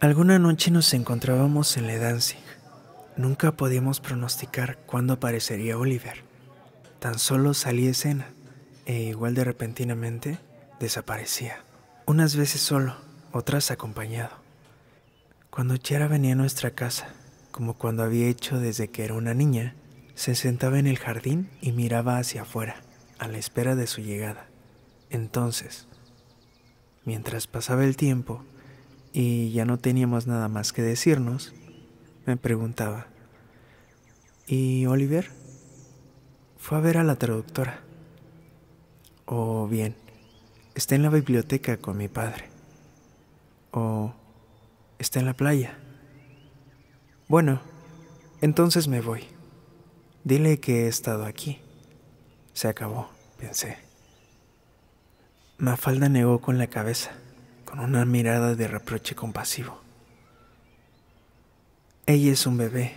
Alguna noche nos encontrábamos en Ledanzig. Nunca podíamos pronosticar cuándo aparecería Oliver. Tan solo salía a escena e igual de repentinamente desaparecía. Unas veces solo, otras acompañado. Cuando Chiara venía a nuestra casa, como cuando había hecho desde que era una niña, se sentaba en el jardín y miraba hacia afuera, a la espera de su llegada. Entonces, mientras pasaba el tiempo y ya no teníamos nada más que decirnos, me preguntaba: ¿y Oliver? Fue a ver a la traductora. O bien, está en la biblioteca con mi padre. O está en la playa. Bueno, entonces me voy. Dile que he estado aquí. Se acabó, pensé. Mafalda negó con la cabeza, con una mirada de reproche compasivo. Ella es un bebé,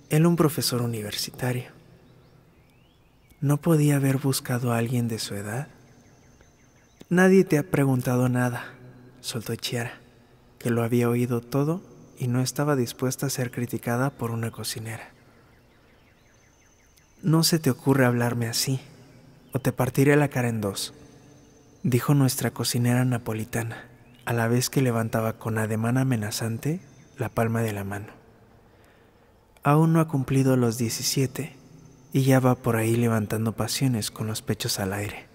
él un profesor universitario. ¿No podía haber buscado a alguien de su edad? Nadie te ha preguntado nada, soltó Chiara, que lo había oído todo y no estaba dispuesta a ser criticada por una cocinera. No se te ocurre hablarme así, o te partiré la cara en dos, dijo nuestra cocinera napolitana, a la vez que levantaba con ademán amenazante la palma de la mano. Aún no ha cumplido los 17 y ya va por ahí levantando pasiones con los pechos al aire.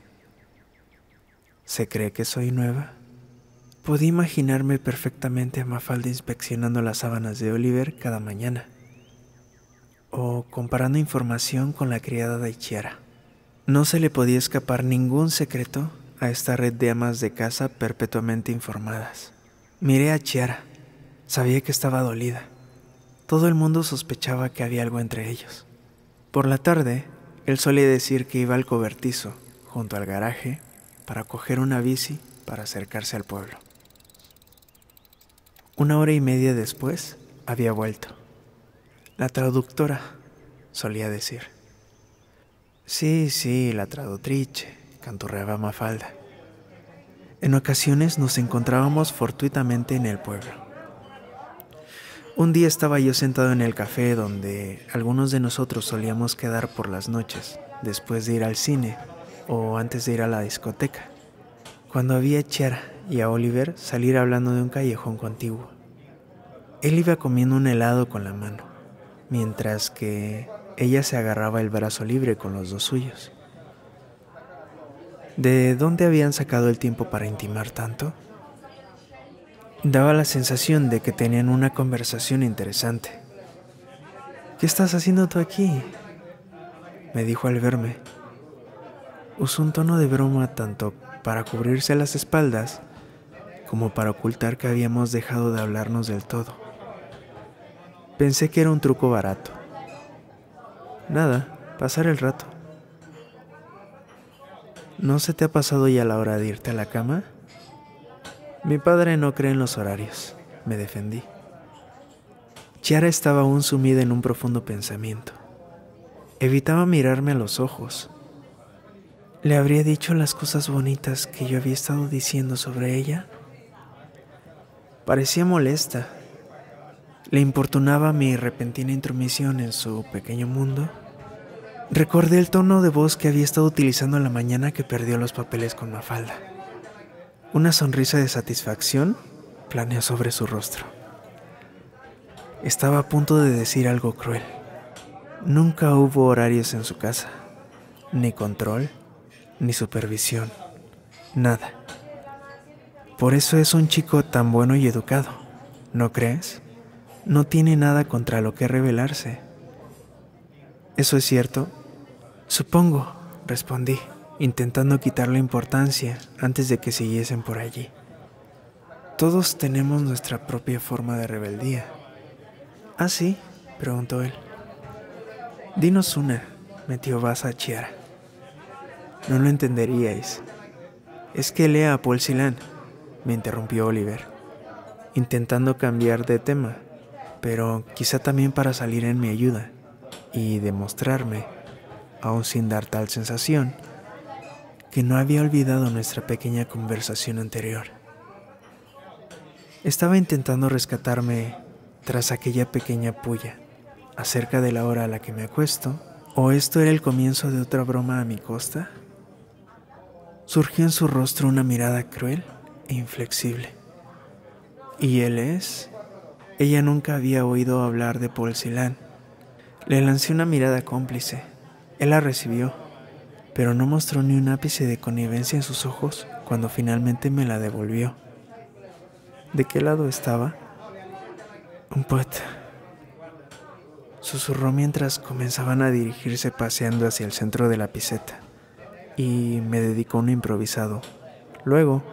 ¿Se cree que soy nueva? Podía imaginarme perfectamente a Mafalda inspeccionando las sábanas de Oliver cada mañana, o comparando información con la criada de Chiara. No se le podía escapar ningún secreto a esta red de amas de casa perpetuamente informadas. Miré a Chiara. Sabía que estaba dolida. Todo el mundo sospechaba que había algo entre ellos. Por la tarde, él solía decir que iba al cobertizo, junto al garaje, para coger una bici para acercarse al pueblo. 1 hora y media después, había vuelto. La traductora, solía decir. Sí, la tradutrice, canturreaba Mafalda. En ocasiones nos encontrábamos fortuitamente en el pueblo. Un día estaba yo sentado en el café donde algunos de nosotros solíamos quedar por las noches, después de ir al cine o antes de ir a la discoteca, cuando vi a Chiara y a Oliver salir hablando de un callejón contiguo. Él iba comiendo un helado con la mano, mientras que ella se agarraba el brazo libre con los dos suyos. ¿De dónde habían sacado el tiempo para intimar tanto? Daba la sensación de que tenían una conversación interesante. ¿Qué estás haciendo tú aquí?, me dijo al verme. Usó un tono de broma tanto para cubrirse las espaldas como para ocultar que habíamos dejado de hablarnos del todo. Pensé que era un truco barato. Nada, pasar el rato. ¿No se te ha pasado ya la hora de irte a la cama? Mi padre no cree en los horarios, me defendí. Chiara estaba aún sumida en un profundo pensamiento. Evitaba mirarme a los ojos. ¿Le habría dicho las cosas bonitas que yo había estado diciendo sobre ella? Parecía molesta. ¿Le importunaba mi repentina intromisión en su pequeño mundo? Recordé el tono de voz que había estado utilizando la mañana que perdió los papeles con Mafalda. Una sonrisa de satisfacción planeó sobre su rostro. Estaba a punto de decir algo cruel. Nunca hubo horarios en su casa, ni control, ni supervisión, nada. Por eso es un chico tan bueno y educado, ¿no crees? No tiene nada contra lo que rebelarse. ¿Eso es cierto? Supongo, respondí, intentando quitarle importancia antes de que siguiesen por allí. Todos tenemos nuestra propia forma de rebeldía. ¿Ah, sí?, preguntó él. Dinos una, metió baza Chiara. No lo entenderíais. Es que lea a Paul Celan, me interrumpió Oliver, intentando cambiar de tema, pero quizá también para salir en mi ayuda y demostrarme, aún sin dar tal sensación, que no había olvidado nuestra pequeña conversación anterior. Estaba intentando rescatarme tras aquella pequeña puya acerca de la hora a la que me acuesto, ¿o esto era el comienzo de otra broma a mi costa? Surgió en su rostro una mirada cruel e inflexible. ¿Y él es? Ella nunca había oído hablar de Paul Celan. Le lancé una mirada cómplice. Él la recibió, pero no mostró ni un ápice de connivencia en sus ojos cuando finalmente me la devolvió. ¿De qué lado estaba? Un poeta, susurró mientras comenzaban a dirigirse paseando hacia el centro de la piseta, y me dedicó un improvisado. Luego,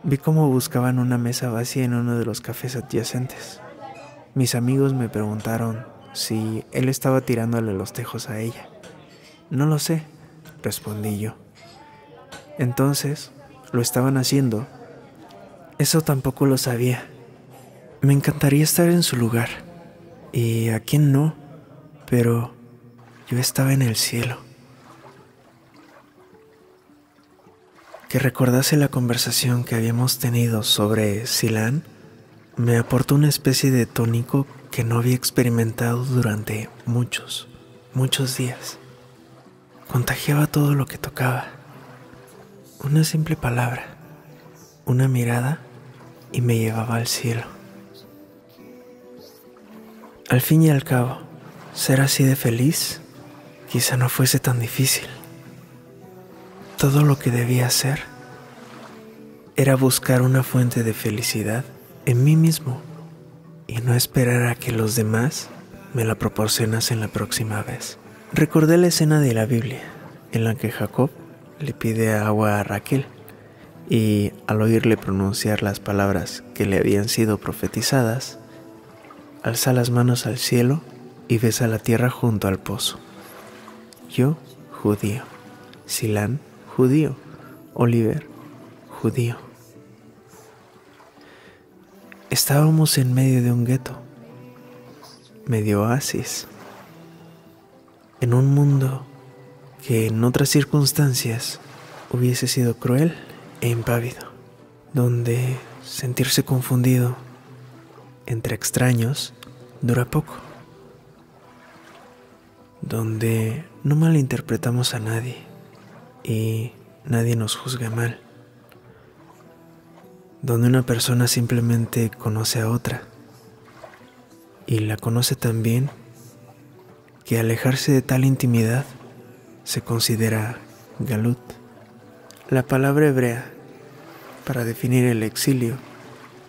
vi cómo buscaban una mesa vacía en uno de los cafés adyacentes. Mis amigos me preguntaron si él estaba tirándole los tejos a ella. No lo sé, respondí yo. Entonces, ¿lo estaban haciendo? Eso tampoco lo sabía. Me encantaría estar en su lugar. ¿Y a quién no? Pero yo estaba en el cielo. Que recordase la conversación que habíamos tenido sobre Celan me aportó una especie de tónico que no había experimentado durante muchos días. Contagiaba todo lo que tocaba. Una simple palabra, una mirada y me llevaba al cielo. Al fin y al cabo, ser así de feliz quizá no fuese tan difícil. Todo lo que debía hacer era buscar una fuente de felicidad en mí mismo y no esperar a que los demás me la proporcionasen la próxima vez. Recordé la escena de la Biblia en la que Jacob le pide agua a Raquel y al oírle pronunciar las palabras que le habían sido profetizadas, alza las manos al cielo y besa la tierra junto al pozo. Yo, judío. Celan, judío. Oliver, judío. Estábamos en medio de un gueto, medio oasis, en un mundo que en otras circunstancias hubiese sido cruel e impávido, donde sentirse confundido entre extraños dura poco, donde no malinterpretamos a nadie y nadie nos juzga mal, donde una persona simplemente conoce a otra y la conoce tan bien que alejarse de tal intimidad se considera galut, la palabra hebrea para definir el exilio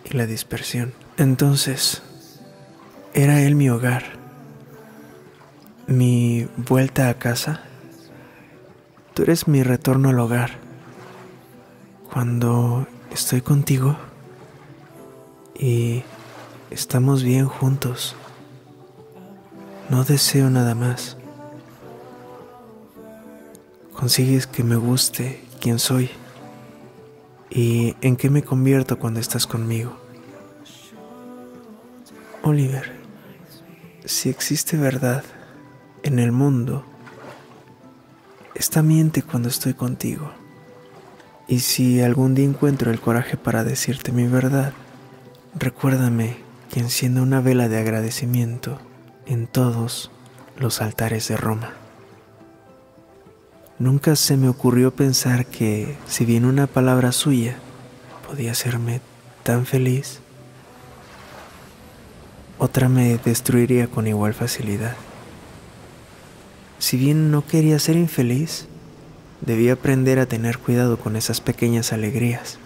y la dispersión. Entonces, era él mi hogar, mi vuelta a casa. Tú eres mi retorno al hogar. Cuando estoy contigo y estamos bien juntos, no deseo nada más. Consigues que me guste quién soy y en qué me convierto cuando estás conmigo. Oliver, si existe verdad en el mundo, esta miente cuando estoy contigo. Y si algún día encuentro el coraje para decirte mi verdad, recuérdame que encienda una vela de agradecimiento en todos los altares de Roma. Nunca se me ocurrió pensar que, si bien una palabra suya podía hacerme tan feliz, otra me destruiría con igual facilidad. Si bien no quería ser infeliz, debía aprender a tener cuidado con esas pequeñas alegrías.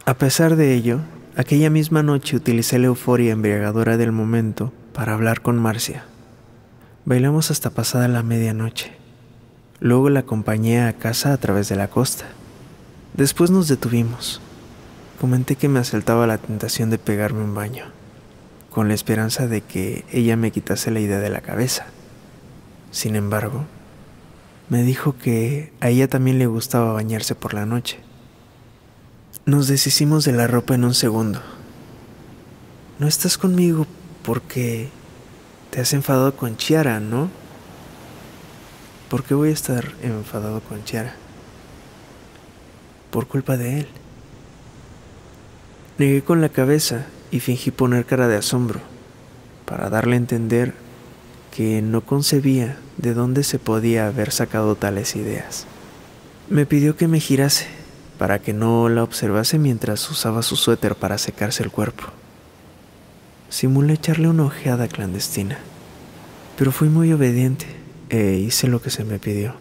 A pesar de ello, aquella misma noche utilicé la euforia embriagadora del momento para hablar con Marcia. Bailamos hasta pasada la medianoche. Luego la acompañé a casa a través de la costa. Después nos detuvimos. Comenté que me asaltaba la tentación de pegarme un baño, con la esperanza de que ella me quitase la idea de la cabeza. Sin embargo, me dijo que a ella también le gustaba bañarse por la noche. Nos deshicimos de la ropa en un segundo. No estás conmigo porque te has enfadado con Chiara, ¿no? ¿Por qué voy a estar enfadado con Chiara? Por culpa de él. Negué con la cabeza y fingí poner cara de asombro, para darle a entender que no concebía de dónde se podía haber sacado tales ideas. Me pidió que me girase, para que no la observase mientras usaba su suéter para secarse el cuerpo. Simulé echarle una ojeada clandestina, pero fui muy obediente e hice lo que se me pidió.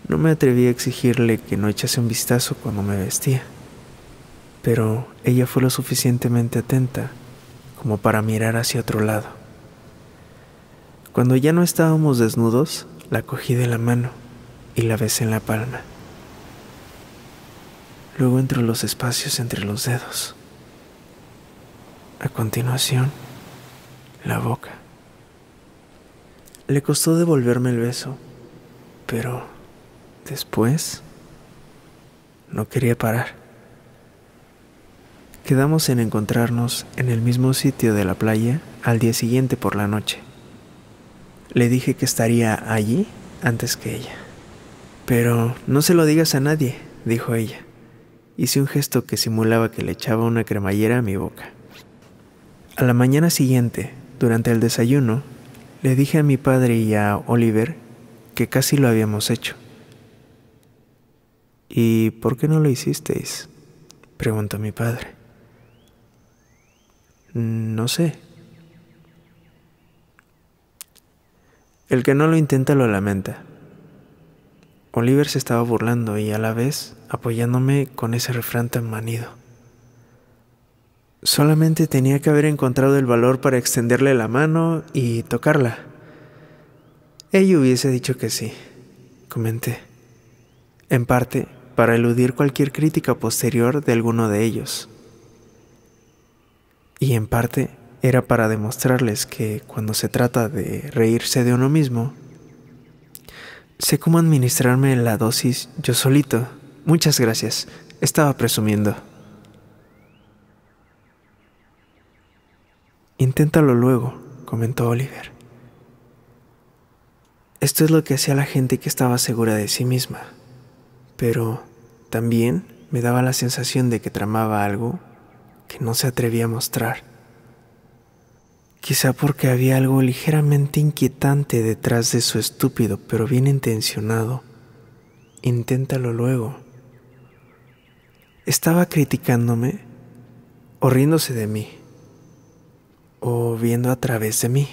No me atreví a exigirle que no echase un vistazo cuando me vestía, pero ella fue lo suficientemente atenta como para mirar hacia otro lado. Cuando ya no estábamos desnudos, la cogí de la mano y la besé en la palma. Luego entre los espacios entre los dedos. A continuación, la boca. Le costó devolverme el beso, pero después no quería parar. Quedamos en encontrarnos en el mismo sitio de la playa al día siguiente por la noche. Le dije que estaría allí antes que ella. Pero no se lo digas a nadie, dijo ella. Hice un gesto que simulaba que le echaba una cremallera a mi boca. A la mañana siguiente, durante el desayuno, le dije a mi padre y a Oliver que casi lo habíamos hecho. ¿Y por qué no lo hicisteis?, preguntó mi padre. No sé. El que no lo intenta lo lamenta. Oliver se estaba burlando y a la vez apoyándome con ese refrán tan manido. Solamente tenía que haber encontrado el valor para extenderle la mano y tocarla. Ella hubiese dicho que sí, comenté. En parte, para eludir cualquier crítica posterior de alguno de ellos. Y en parte era para demostrarles que cuando se trata de reírse de uno mismo, sé cómo administrarme la dosis yo solito. Muchas gracias. Estaba presumiendo. Inténtalo luego, comentó Oliver. Esto es lo que hacía la gente que estaba segura de sí misma, pero también me daba la sensación de que tramaba algo que no se atrevía a mostrar. Quizá porque había algo ligeramente inquietante detrás de su estúpido pero bien intencionado "inténtalo luego". ¿Estaba criticándome o riéndose de mí o viendo a través de mí?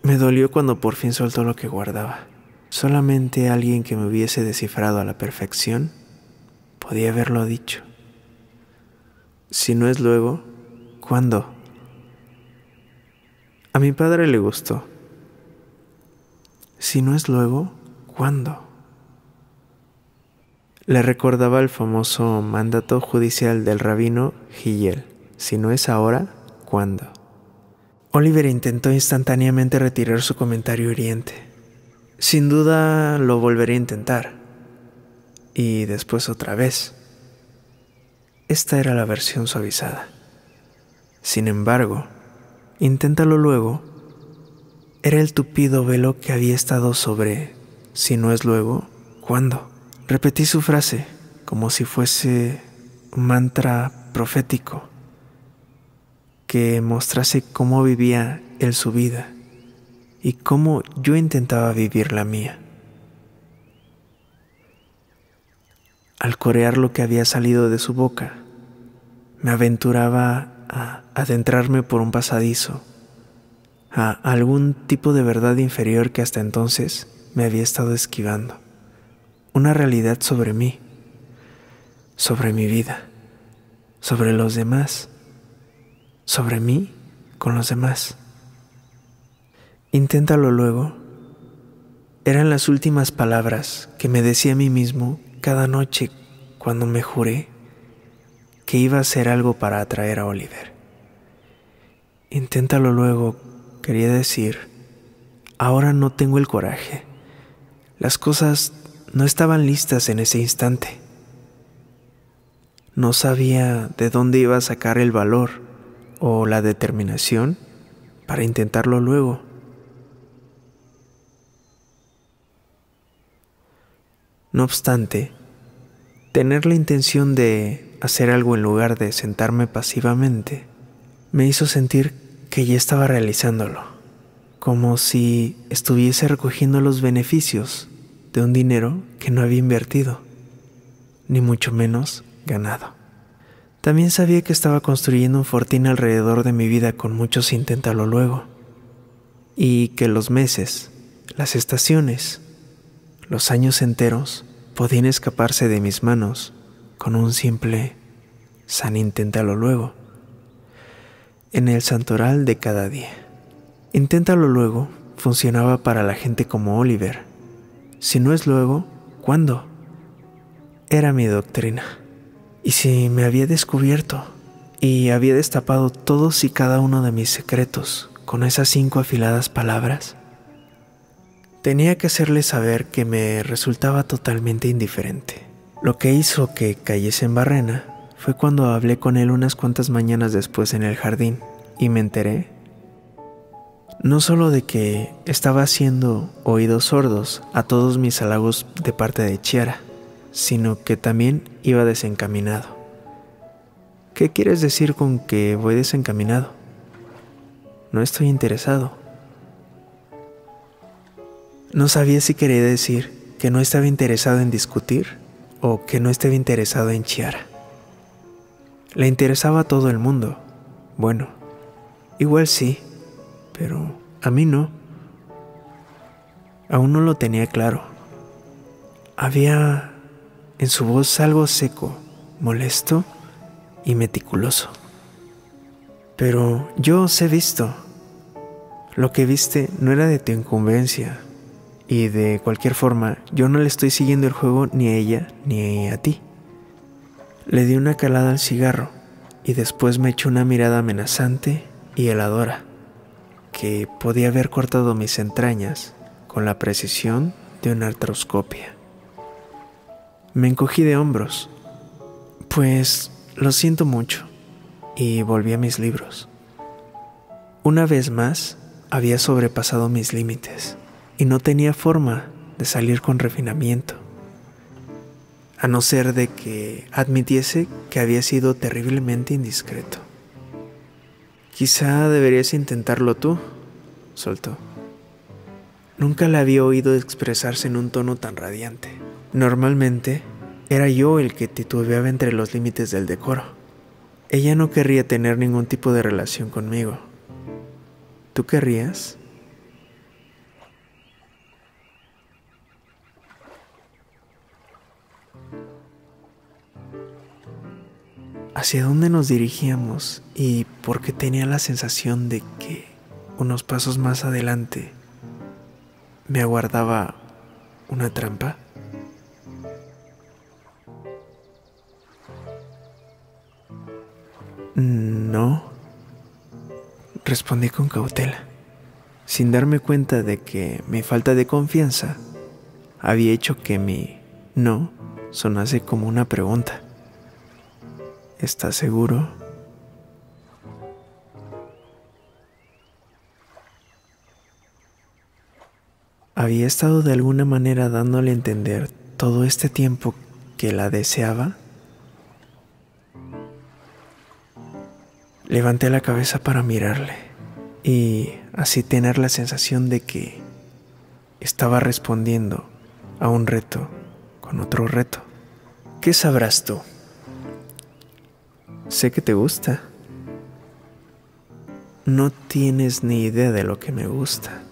Me dolió cuando por fin soltó lo que guardaba. Solamente alguien que me hubiese descifrado a la perfección podía haberlo dicho. Si no es luego, ¿cuándo? A mi padre le gustó. Si no es luego, ¿cuándo? Le recordaba el famoso mandato judicial del rabino Hillel: si no es ahora, ¿cuándo? Oliver intentó instantáneamente retirar su comentario hiriente. Sin duda lo volveré a intentar. Y después otra vez. Esta era la versión suavizada. Sin embargo, inténtalo luego era el tupido velo que había estado sobre si no es luego, ¿cuándo? Repetí su frase como si fuese un mantra profético que mostrase cómo vivía él su vida y cómo yo intentaba vivir la mía. Al corear lo que había salido de su boca, me aventuraba a adentrarme por un pasadizo, a algún tipo de verdad inferior que hasta entonces me había estado esquivando. Una realidad sobre mí, sobre mi vida, sobre los demás, sobre mí con los demás. Inténtalo luego. Eran las últimas palabras que me decía a mí mismo cada noche cuando me juré que iba a hacer algo para atraer a Oliver. Inténtalo luego, quería decir. Ahora no tengo el coraje. Las cosas no estaban listas en ese instante. No sabía de dónde iba a sacar el valor o la determinación para intentarlo luego. No obstante, tener la intención de hacer algo en lugar de sentarme pasivamente, me hizo sentir que ya estaba realizándolo, como si estuviese recogiendo los beneficios de un dinero que no había invertido, ni mucho menos ganado. También sabía que estaba construyendo un fortín alrededor de mi vida con muchos inténtalo luego, y que los meses, las estaciones, los años enteros podían escaparse de mis manos con un simple san inténtalo luego en el santoral de cada día. Inténtalo luego funcionaba para la gente como Oliver. Si no es luego, ¿cuándo? Era mi doctrina. Y si me había descubierto y había destapado todos y cada uno de mis secretos con esas 5 afiladas palabras, tenía que hacerle saber que me resultaba totalmente indiferente. Lo que hizo que cayese en barrena fue cuando hablé con él unas cuantas mañanas después en el jardín y me enteré no solo de que estaba haciendo oídos sordos a todos mis halagos de parte de Chiara, sino que también iba desencaminado. ¿Qué quieres decir con que voy desencaminado? No estoy interesado. No sabía si quería decir que no estaba interesado en discutir o que no estaba interesado en Chiara. Le interesaba a todo el mundo. Bueno, igual sí, pero a mí no. Aún no lo tenía claro. Había en su voz algo seco, molesto y meticuloso. Pero yo os he visto. Lo que viste no era de tu incumbencia. Y de cualquier forma, yo no le estoy siguiendo el juego ni a ella ni a ti. Le di una calada al cigarro y después me echó una mirada amenazante y heladora que podía haber cortado mis entrañas con la precisión de una artroscopia. Me encogí de hombros. Pues lo siento mucho, y volví a mis libros. Una vez más, había sobrepasado mis límites y no tenía forma de salir con refinamiento, a no ser de que admitiese que había sido terriblemente indiscreto. Quizá deberías intentarlo tú, soltó. Nunca la había oído expresarse en un tono tan radiante. Normalmente, era yo el que titubeaba entre los límites del decoro. Ella no querría tener ningún tipo de relación conmigo. ¿Tú querrías? ¿Hacia dónde nos dirigíamos? Y porque tenía la sensación de que unos pasos más adelante me aguardaba una trampa. No, respondí con cautela, sin darme cuenta de que mi falta de confianza había hecho que mi no sonase como una pregunta. ¿Estás seguro? Había estado de alguna manera dándole a entender todo este tiempo que la deseaba. Levanté la cabeza para mirarle y así tener la sensación de que estaba respondiendo a un reto con otro reto. ¿Qué sabrás tú? Sé que te gusta. No tienes ni idea de lo que me gusta.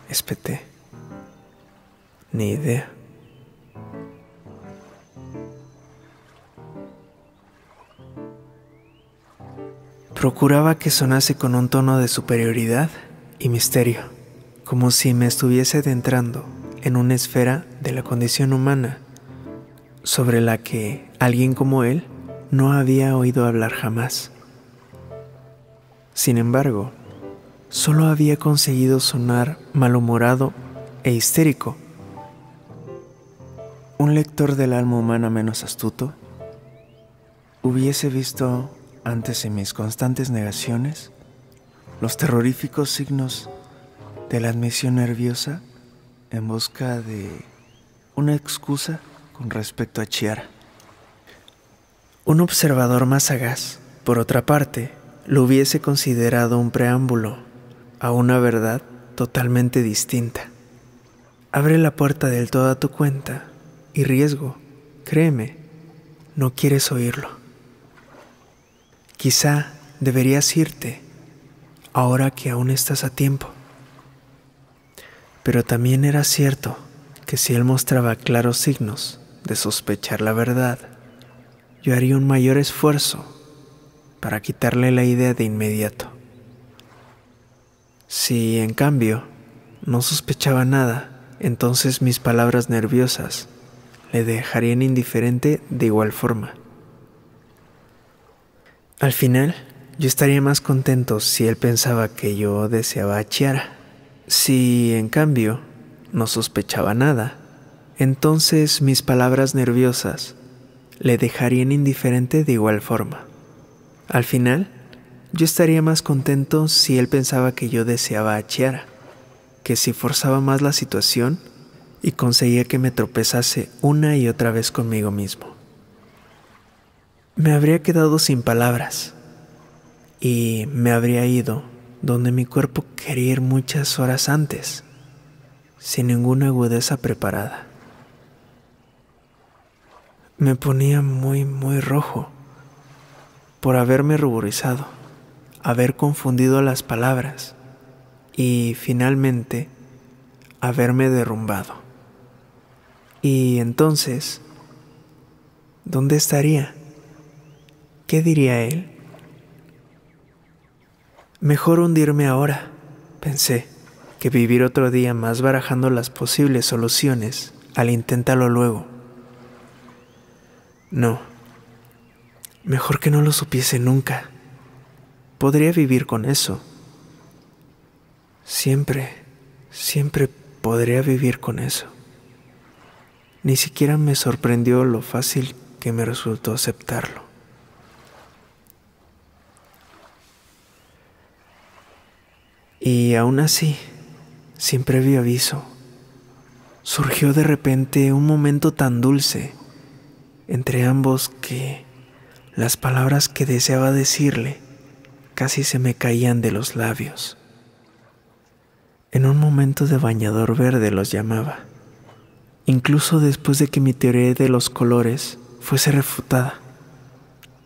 Espeté. Ni idea. Procuraba que sonase con un tono de superioridad y misterio, como si me estuviese adentrando en una esfera de la condición humana sobre la que alguien como él no había oído hablar jamás. Sin embargo, solo había conseguido sonar malhumorado e histérico. Un lector del alma humana menos astuto hubiese visto antes en mis constantes negaciones los terroríficos signos de la admisión nerviosa en busca de una excusa con respecto a Chiara. Un observador más sagaz, por otra parte, lo hubiese considerado un preámbulo a una verdad totalmente distinta. Abre la puerta del todo a tu cuenta y riesgo, créeme, no quieres oírlo. Quizá deberías irte ahora que aún estás a tiempo. Pero también era cierto que si él mostraba claros signos de sospechar la verdad, yo haría un mayor esfuerzo para quitarle la idea de inmediato. Si, en cambio, no sospechaba nada, entonces mis palabras nerviosas le dejarían indiferente de igual forma. Al final, yo estaría más contento si él pensaba que yo deseaba a Chiara. Si, en cambio, no sospechaba nada, entonces mis palabras nerviosas le dejarían indiferente de igual forma. Al final, yo estaría más contento si él pensaba que yo deseaba a Chiara, que si forzaba más la situación y conseguía que me tropezase una y otra vez conmigo mismo. Me habría quedado sin palabras y me habría ido donde mi cuerpo quería ir muchas horas antes, sin ninguna agudeza preparada. Me ponía muy rojo por haberme ruborizado, haber confundido las palabras y finalmente haberme derrumbado. Y entonces, ¿dónde estaría? ¿Qué diría él? Mejor hundirme ahora, pensé, que vivir otro día más barajando las posibles soluciones al inténtalo luego. No, mejor que no lo supiese nunca. Podría vivir con eso. Siempre podría vivir con eso. Ni siquiera me sorprendió lo fácil que me resultó aceptarlo. Y aún así, sin previo aviso, surgió de repente un momento tan dulce entre ambos que las palabras que deseaba decirle casi se me caían de los labios. En un momento de bañador verde los llamaba, incluso después de que mi teoría de los colores fuese refutada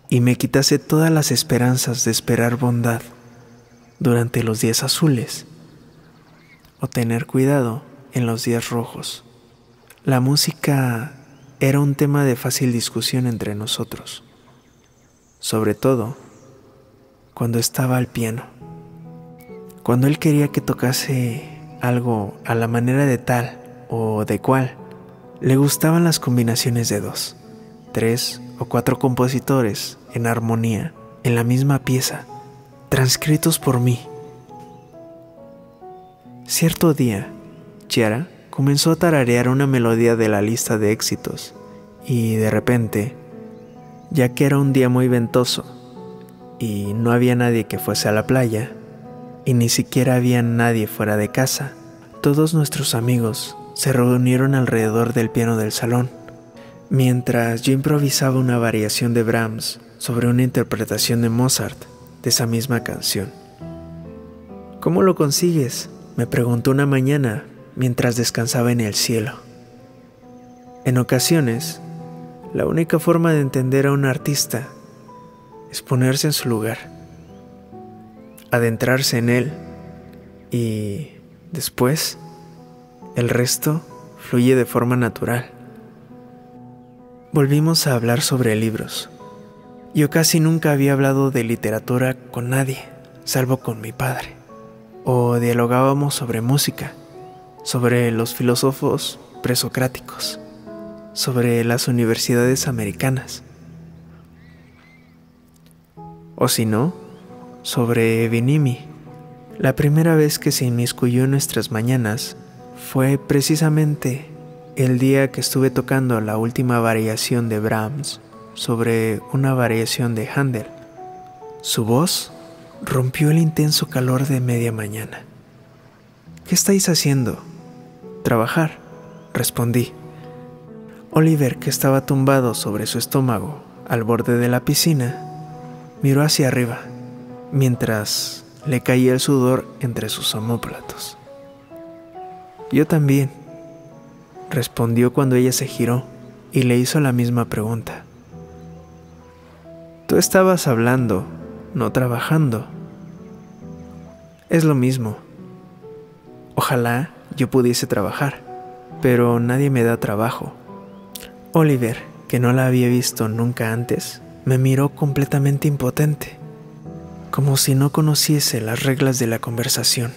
y me quitase todas las esperanzas de esperar bondad durante los días azules o tener cuidado en los días rojos. La música era un tema de fácil discusión entre nosotros, sobre todo cuando estaba al piano. Cuando él quería que tocase algo a la manera de tal o de cual, le gustaban las combinaciones de 2, 3 o 4 compositores en armonía en la misma pieza, transcritos por mí. Cierto día, Chiara comenzó a tararear una melodía de la lista de éxitos y de repente, ya que era un día muy ventoso y no había nadie que fuese a la playa y ni siquiera había nadie fuera de casa, todos nuestros amigos se reunieron alrededor del piano del salón, mientras yo improvisaba una variación de Brahms sobre una interpretación de Mozart de esa misma canción. ¿Cómo lo consigues?, me preguntó una mañana mientras descansaba en el cielo. En ocasiones, la única forma de entender a un artista es ponerse en su lugar, adentrarse en él y después el resto fluye de forma natural. Volvimos a hablar sobre libros. Yo casi nunca había hablado de literatura con nadie, salvo con mi padre. O dialogábamos sobre música, sobre los filósofos presocráticos, sobre las universidades americanas. O si no, sobre Vinimi. La primera vez que se inmiscuyó en nuestras mañanas fue precisamente el día que estuve tocando la última variación de Brahms sobre una variación de Händel. Su voz rompió el intenso calor de media mañana. ¿Qué estáis haciendo? Trabajar, respondí. Oliver, que estaba tumbado sobre su estómago al borde de la piscina, miró hacia arriba, mientras le caía el sudor entre sus omóplatos. Yo también, respondió cuando ella se giró y le hizo la misma pregunta. Tú estabas hablando, no trabajando. Es lo mismo. Ojalá yo pudiese trabajar, pero nadie me da trabajo. Oliver, que no la había visto nunca antes, me miró completamente impotente, como si no conociese las reglas de la conversación.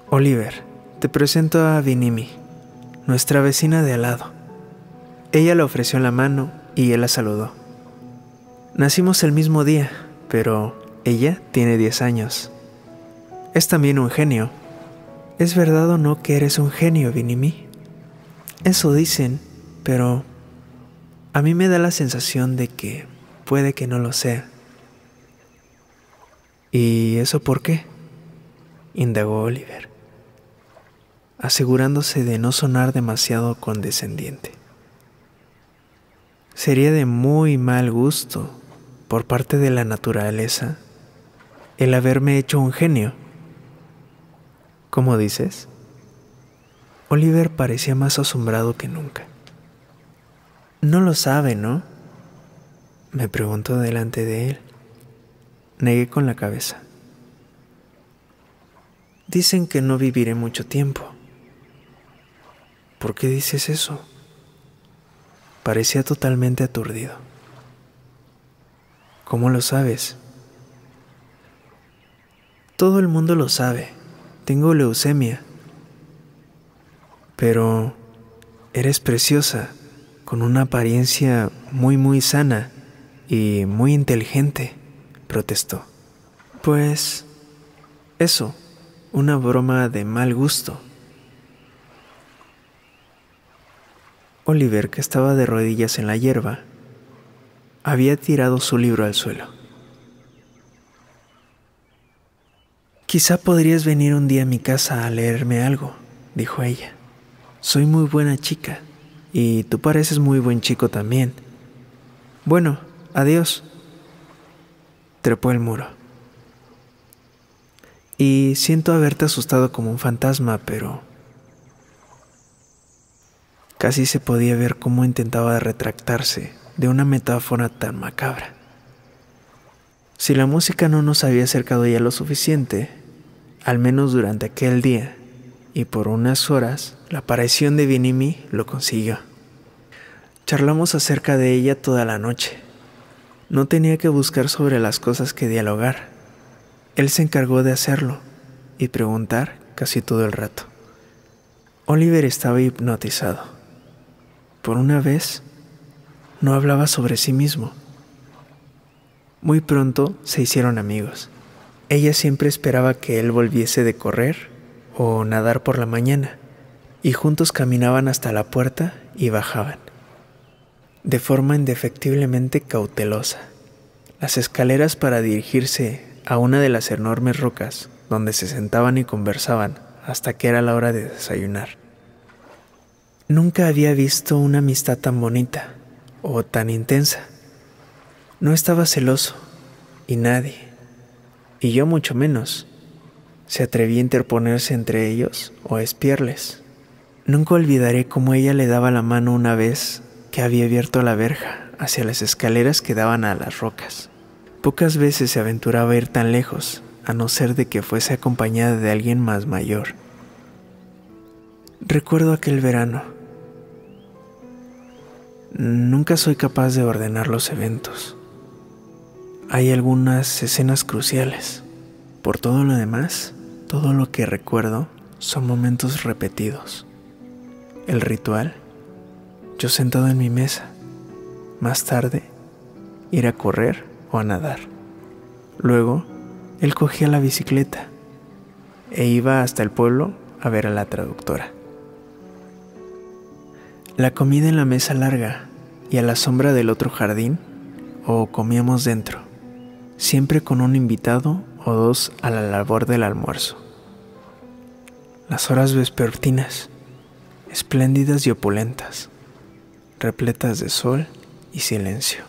Oliver, te presento a Vinimi, nuestra vecina de al lado. Ella le ofreció la mano y él la saludó. Nacimos el mismo día, pero ella tiene 10 años. Es también un genio. ¿Es verdad o no que eres un genio, Vinimi? Eso dicen, pero a mí me da la sensación de que puede que no lo sea. ¿Y eso por qué?, indagó Oliver, asegurándose de no sonar demasiado condescendiente. Sería de muy mal gusto por parte de la naturaleza el haberme hecho un genio. ¿Cómo dices? Oliver parecía más asombrado que nunca. No lo sabe, ¿no?, me preguntó delante de él. Negué con la cabeza. Dicen que no viviré mucho tiempo. ¿Por qué dices eso? Parecía totalmente aturdido. ¿Cómo lo sabes? Todo el mundo lo sabe. Tengo leucemia. Pero eres preciosa, con una apariencia muy sana y muy inteligente, protestó. Pues eso, una broma de mal gusto. Oliver, que estaba de rodillas en la hierba, había tirado su libro al suelo. Quizá podrías venir un día a mi casa a leerme algo, dijo ella. Soy muy buena chica, y tú pareces muy buen chico también. Bueno, adiós. Trepó el muro. Y siento haberte asustado como un fantasma, pero casi se podía ver cómo intentaba retractarse de una metáfora tan macabra. Si la música no nos había acercado ya lo suficiente, al menos durante aquel día y por unas horas, la aparición de Vinimi lo consiguió. Charlamos acerca de ella toda la noche. No tenía que buscar sobre las cosas que dialogar. Él se encargó de hacerlo y preguntar casi todo el rato. Oliver estaba hipnotizado. Por una vez, no hablaba sobre sí mismo. Muy pronto se hicieron amigos. Ella siempre esperaba que él volviese de correr o nadar por la mañana, y juntos caminaban hasta la puerta y bajaban, de forma indefectiblemente cautelosa, las escaleras para dirigirse a una de las enormes rocas donde se sentaban y conversaban hasta que era la hora de desayunar. Nunca había visto una amistad tan bonita o tan intensa. No estaba celoso, y nadie, y yo mucho menos, se atrevía a interponerse entre ellos o a espiarles. Nunca olvidaré cómo ella le daba la mano una vez que había abierto la verja hacia las escaleras que daban a las rocas. Pocas veces se aventuraba a ir tan lejos, a no ser de que fuese acompañada de alguien más mayor. Recuerdo aquel verano. Nunca soy capaz de ordenar los eventos. Hay algunas escenas cruciales. Por todo lo demás, todo lo que recuerdo son momentos repetidos. El ritual, yo sentado en mi mesa. Más tarde, ir a correr o a nadar. Luego, él cogía la bicicleta e iba hasta el pueblo a ver a la traductora. La comida en la mesa larga y a la sombra del otro jardín, o comíamos dentro, siempre con un invitado o dos a la labor del almuerzo. Las horas vespertinas, espléndidas y opulentas, repletas de sol y silencio.